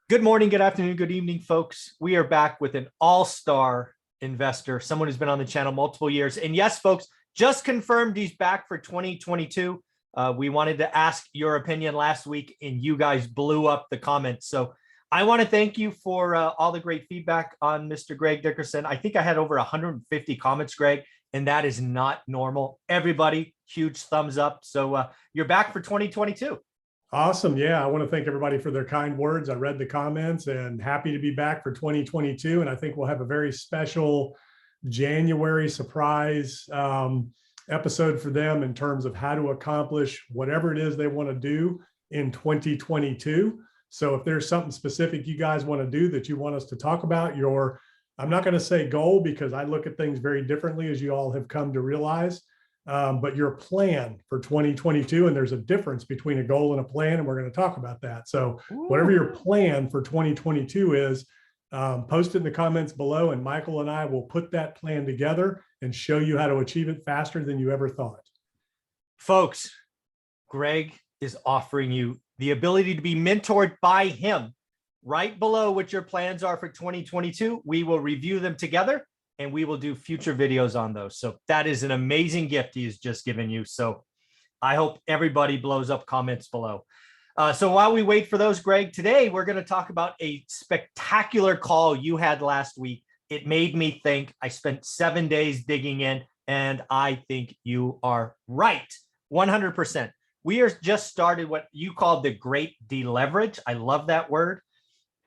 Good morning, good afternoon, good evening, folks. We are back with an all-star investor, someone who's been on the channel multiple years. And yes, folks, just confirmed he's back for 2022. We wanted to ask your opinion last week, and you guys blew up the comments. So I want to thank you for all the great feedback on Mr. Greg Dickerson. I think I had over 150 comments, Greg, and that is not normal. Everybody, huge thumbs up. So you're back for 2022. Awesome. Yeah, I want to thank everybody for their kind words. I read the comments and happy to be back for 2022. And I think we'll have a very special January surprise episode for them in terms of how to accomplish whatever it is they want to do in 2022. So if there's something specific you guys want to do that you want us to talk about, I'm not going to say goal because I look at things very differently, as you all have come to realize. But your plan for 2022, and there's a difference between a goal and a plan, and we're going to talk about that. So whatever your plan for 2022 is, post it in the comments below, and Michael and I will put that plan together and show you how to achieve it faster than you ever thought. Folks, Greg is offering you the ability to be mentored by him. Right below what your plans are for 2022, we will review them together, and we will do future videos on those. So that is an amazing gift he has just given you. So I hope everybody blows up comments below. So while we wait for those, Greg, today we're going to talk about a spectacular call you had last week. It made me think. I spent 7 days digging in, and I think you are right. 100%. We are just started what you called the Great Deleverage. I love that word.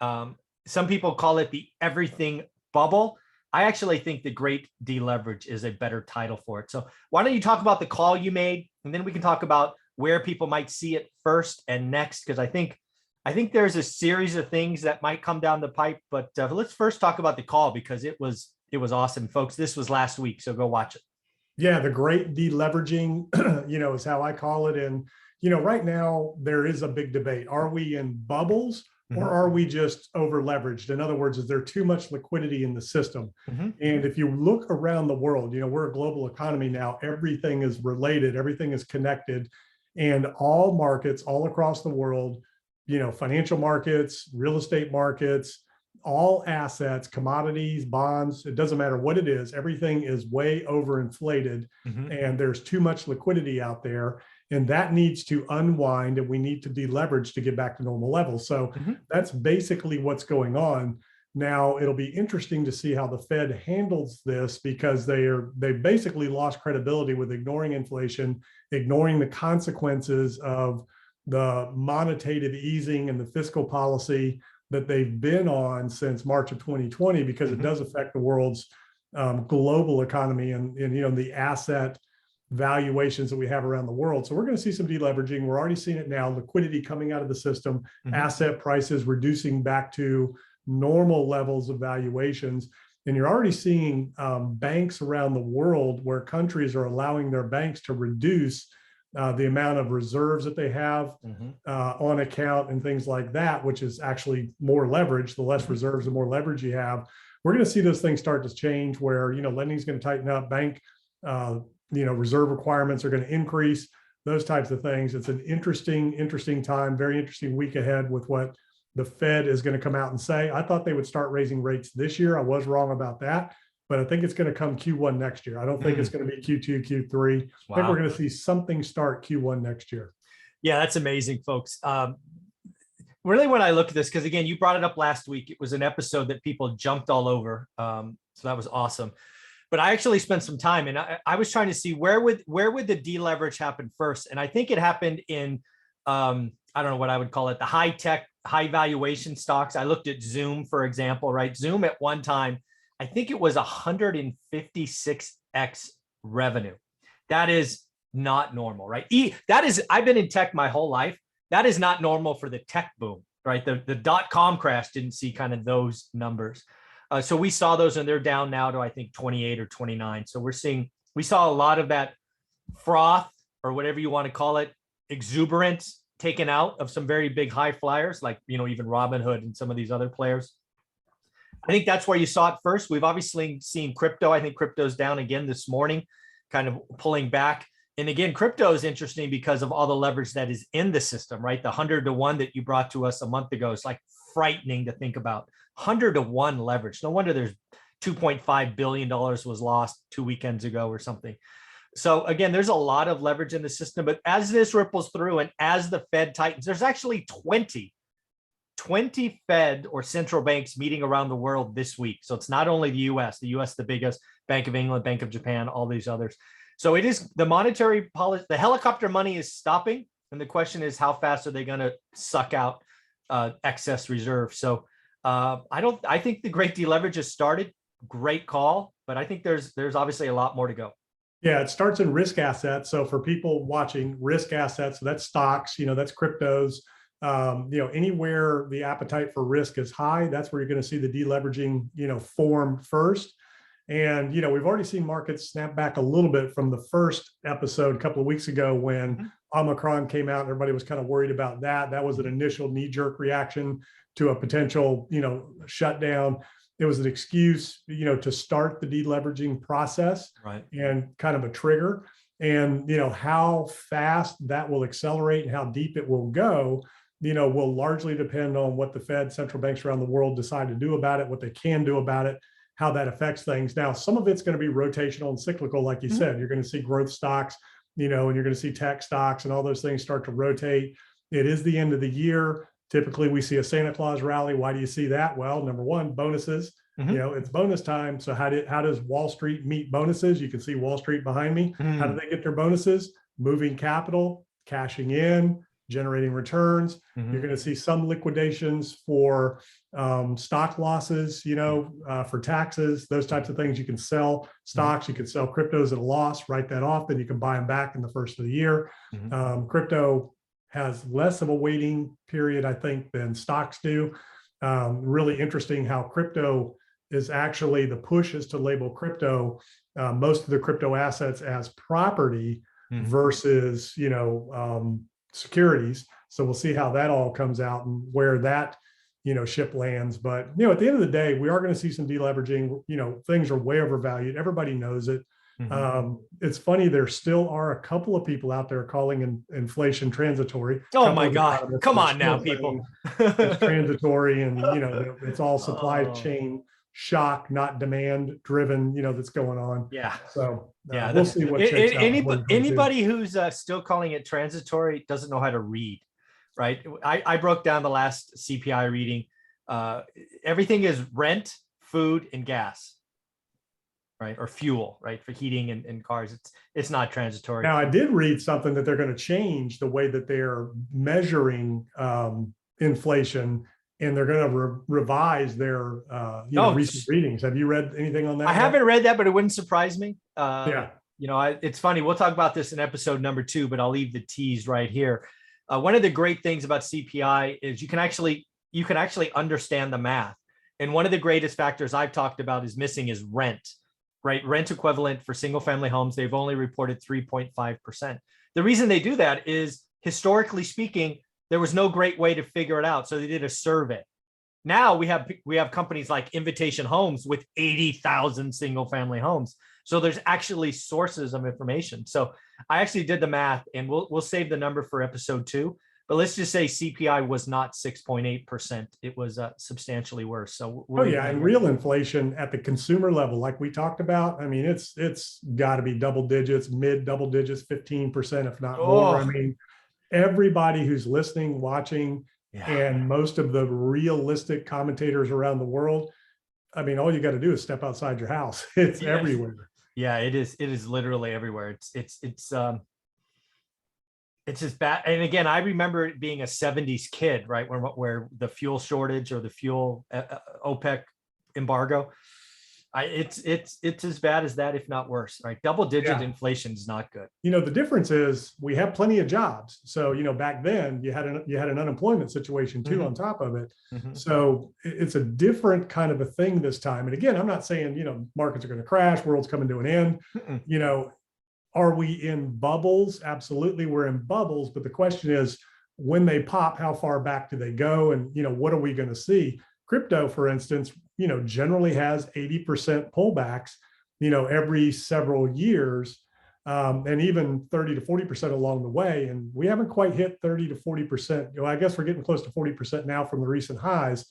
Some people call it the everything bubble. I actually think the Great Deleverage is a better title for it. So why don't you talk about the call you made, and then we can talk about where people might see it first and next, because I think there's a series of things that might come down the pipe. But let's first talk about the call, because it was awesome, folks. This was last week, so go watch it. Yeah, the Great Deleveraging, is how I call it. And right now there is a big debate. Are we in bubbles? Or are we just over leveraged? In other words, is there too much liquidity in the system? And if you look around the world, we're a global economy now. Everything is related, everything is connected, and all markets all across the world, financial markets, real estate markets, all assets, commodities, bonds, it doesn't matter what it is, everything is way overinflated, and there's too much liquidity out there. And that needs to unwind, and we need to deleverage to get back to normal levels. So that's basically what's going on. Now, it'll be interesting to see how the Fed handles this, because they basically lost credibility with ignoring inflation, ignoring the consequences of the monetative easing and the fiscal policy that they've been on since March of 2020, because it does affect the world's global economy and the asset valuations that we have around the world. So we're going to see some deleveraging. We're already seeing it now, liquidity coming out of the system, asset prices reducing back to normal levels of valuations. And you're already seeing banks around the world where countries are allowing their banks to reduce the amount of reserves that they have on account and things like that, which is actually more leverage. The less reserves, the more leverage you have. We're going to see those things start to change where, lending is going to tighten up, bank reserve requirements are going to increase, those types of things. It's an interesting time, very interesting week ahead with what the Fed is going to come out and say. I thought they would start raising rates this year. I was wrong about that, but I think it's going to come Q1 next year. I don't think it's going to be Q2, Q3. Wow. I think we're going to see something start Q1 next year. Yeah, that's amazing, folks. Really, when I look at this, because again, you brought it up last week, it was an episode that people jumped all over. So that was awesome. But I actually spent some time, and I was trying to see where would the deleverage happen first. And I think it happened in, I don't know what I would call it, the high tech, high valuation stocks. I looked at Zoom, for example, right? Zoom at one time, I think it was 156x revenue. That is not normal, right? I've been in tech my whole life. That is not normal for the tech boom, right? The dot-com crash didn't see kind of those numbers. So we saw those, and they're down now to, I think, 28 or 29. So we saw a lot of that froth, or whatever you want to call it, exuberance taken out of some very big high flyers, like, even Robinhood and some of these other players. I think that's where you saw it first. We've obviously seen crypto. I think crypto's down again this morning, kind of pulling back. And again, crypto is interesting because of all the leverage that is in the system, right? The 100-to-1 that you brought to us a month ago is like frightening to think about. 100-to-1 leverage. No wonder there's $2.5 billion was lost 2 weekends ago or something. So again, there's a lot of leverage in the system, but as this ripples through and as the Fed tightens, there's actually 20 Fed or central banks meeting around the world this week. So it's not only the US, the biggest, Bank of England, Bank of Japan, all these others. So it is the monetary policy, the helicopter money is stopping. And the question is, how fast are they going to suck out excess reserve? So I think the great deleverage has started. Great call, but I think there's obviously a lot more to go. Yeah, it starts in risk assets. So for people watching, risk assets, so that's stocks, that's cryptos, anywhere the appetite for risk is high, that's where you're going to see the deleveraging, form first. And, we've already seen markets snap back a little bit from the first episode a couple of weeks ago when Omicron came out and everybody was kind of worried about that. That was an initial knee-jerk reaction to a potential, shutdown. It was an excuse, to start the deleveraging process, right, and kind of a trigger. And, how fast that will accelerate and how deep it will go, will largely depend on what the Fed, central banks around the world decide to do about it, what they can do about it, how that affects things. Now, some of it's going to be rotational and cyclical, like you said. You're going to see growth stocks, and you're going to see tech stocks and all those things start to rotate. It is the end of the year. Typically, we see a Santa Claus rally. Why do you see that? Well, number one, bonuses. It's bonus time. So how does Wall Street meet bonuses? You can see Wall Street behind me. How do they get their bonuses? Moving capital, cashing in, generating returns. You're going to see some liquidations for stock losses, for taxes, those types of things. You can sell stocks, you can sell cryptos at a loss, write that off, then you can buy them back in the first of the year. Crypto has less of a waiting period, I think, than stocks do. Really interesting how crypto is actually, the push is to label crypto, most of the crypto assets as property versus, securities. So we'll see how that all comes out and where that, ship lands. But, at the end of the day, we are going to see some deleveraging. Things are way overvalued. Everybody knows it. It's funny, there still are a couple of people out there calling inflation transitory. Oh my God. Come on now, people. It's transitory and, it's all supply chain shock, not demand driven, that's going on. Yeah. So we'll see what shakes out. Anybody who's still calling it transitory doesn't know how to read, right? I broke down the last CPI reading. Everything is rent, food, and gas, right? Or fuel, right? For heating and cars. It's not transitory. Now, I did read something that they're going to change the way that they're measuring inflation, and they're going to revise their recent readings. Have you read anything on that? I haven't read that, but it wouldn't surprise me. Yeah. It's funny. We'll talk about this in episode number 2, but I'll leave the tease right here. One of the great things about CPI is you can actually understand the math. And one of the greatest factors I've talked about is missing is rent, right? Rent equivalent for single family homes. They've only reported 3.5%. The reason they do that is, historically speaking, there was no great way to figure it out. So they did a survey. Now we have companies like Invitation Homes with 80,000 single family homes. So there's actually sources of information. So I actually did the math, and we'll save the number for episode 2. But let's just say CPI was not 6.8%. It was substantially worse. So and real inflation at the consumer level, like we talked about, I mean, it's got to be double digits, mid double digits, 15%, if not more. I mean, everybody who's listening, watching, and most of the realistic commentators around the world, I mean, all you got to do is step outside your house. It's everywhere. Yeah, it is. It is literally everywhere. It's just bad. And again, I remember it being a 70s kid, right? Where the fuel shortage or the fuel OPEC embargo, it's as bad as that, if not worse, right? Double digit inflation is not good. The difference is we have plenty of jobs. So, back then you had an unemployment situation too on top of it. So it's a different kind of a thing this time. And again, I'm not saying, markets are going to crash, world's coming to an end. Are we in bubbles? Absolutely, we're in bubbles. But the question is, when they pop, how far back do they go? And, what are we going to see? Crypto, for instance, generally has 80% pullbacks, every several years. and even 30 to 40% along the way. And we haven't quite hit 30 to 40%. I guess we're getting close to 40% now from the recent highs,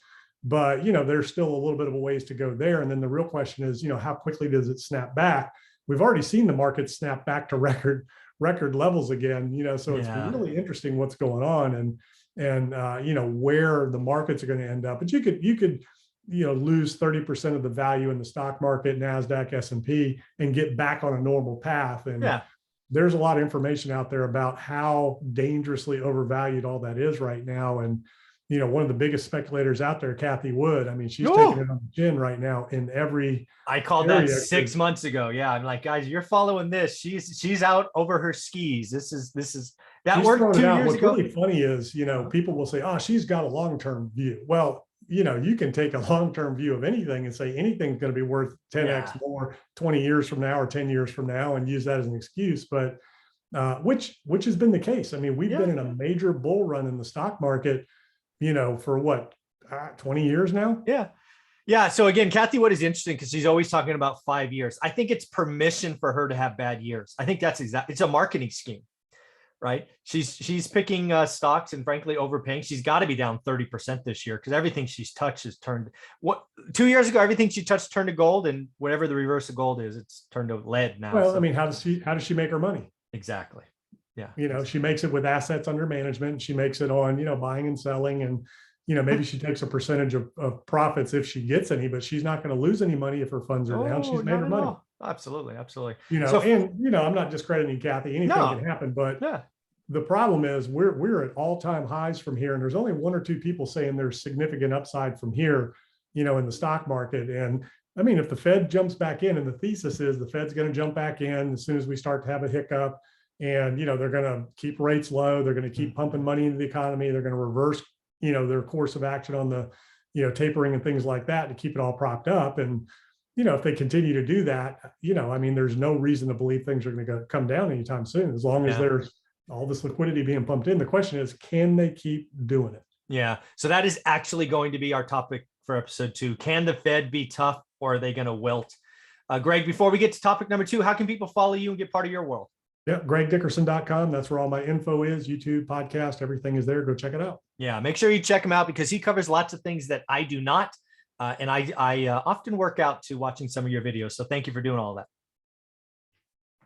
but there's still a little bit of a ways to go there. And then the real question is, how quickly does it snap back? We've already seen the market snap back to record levels again, so it's really interesting what's going on, and where the markets are going to end up. But you could lose 30% of the value in the stock market, NASDAQ, S&P, and get back on a normal path. And there's a lot of information out there about how dangerously overvalued all that is right now. And one of the biggest speculators out there, Kathy Wood, I mean, she's taking it on the chin right now in every I called that 6 months ago. Yeah. I'm like, guys, you're following this. She's out over her skis. This is that worked 2 years ago. What's really funny is, people will say, oh, she's got a long-term view. Well, you can take a long-term view of anything and say anything's going to be worth 10x more 20 years from now or 10 years from now, and use that as an excuse. But which has been the case. I mean, we've been in a major bull run in the stock market, for what, 20 years now? Yeah. Yeah. So again, Kathy Wood is interesting because she's always talking about 5 years. I think it's permission for her to have bad years. I think that's it's a marketing scheme, right? She's picking stocks and frankly overpaying. She's got to be down 30% this year because everything she's touched has turned. 2 years ago, everything she touched turned to gold, and whatever the reverse of gold is, it's turned to lead now. Well, I mean, how does she make her money? Exactly. Yeah. She makes it with assets under management. She makes it on, buying and selling, and, maybe she takes a percentage of profits if she gets any, but she's not going to lose any money if her funds are down. She's made her money. Absolutely. Absolutely. I'm not discrediting Kathy. Anything can happen, but the problem is we're at all-time highs from here. And there's only one or two people saying there's significant upside from here, in the stock market. And I mean, if the Fed jumps back in, and the thesis is the Fed's going to jump back in as soon as we start to have a hiccup, and, they're going to keep rates low. They're going to keep pumping money into the economy. They're going to reverse, their course of action on the, tapering and things like that to keep it all propped up. And, if they continue to do that, I mean, there's no reason to believe things are going to come down anytime soon, as long as there's all this liquidity being pumped in. The question is, can they keep doing it? Yeah. So that is actually going to be our topic for episode 2. Can the Fed be tough, or are they going to wilt? Greg, before we get to topic number 2, how can people follow you and get part of your world? Yeah, gregdickerson.com. That's where all my info is. YouTube, podcast, everything is there. Go check it out. Yeah, make sure you check him out because he covers lots of things that I do not. And I often work out to watching some of your videos. So thank you for doing all that.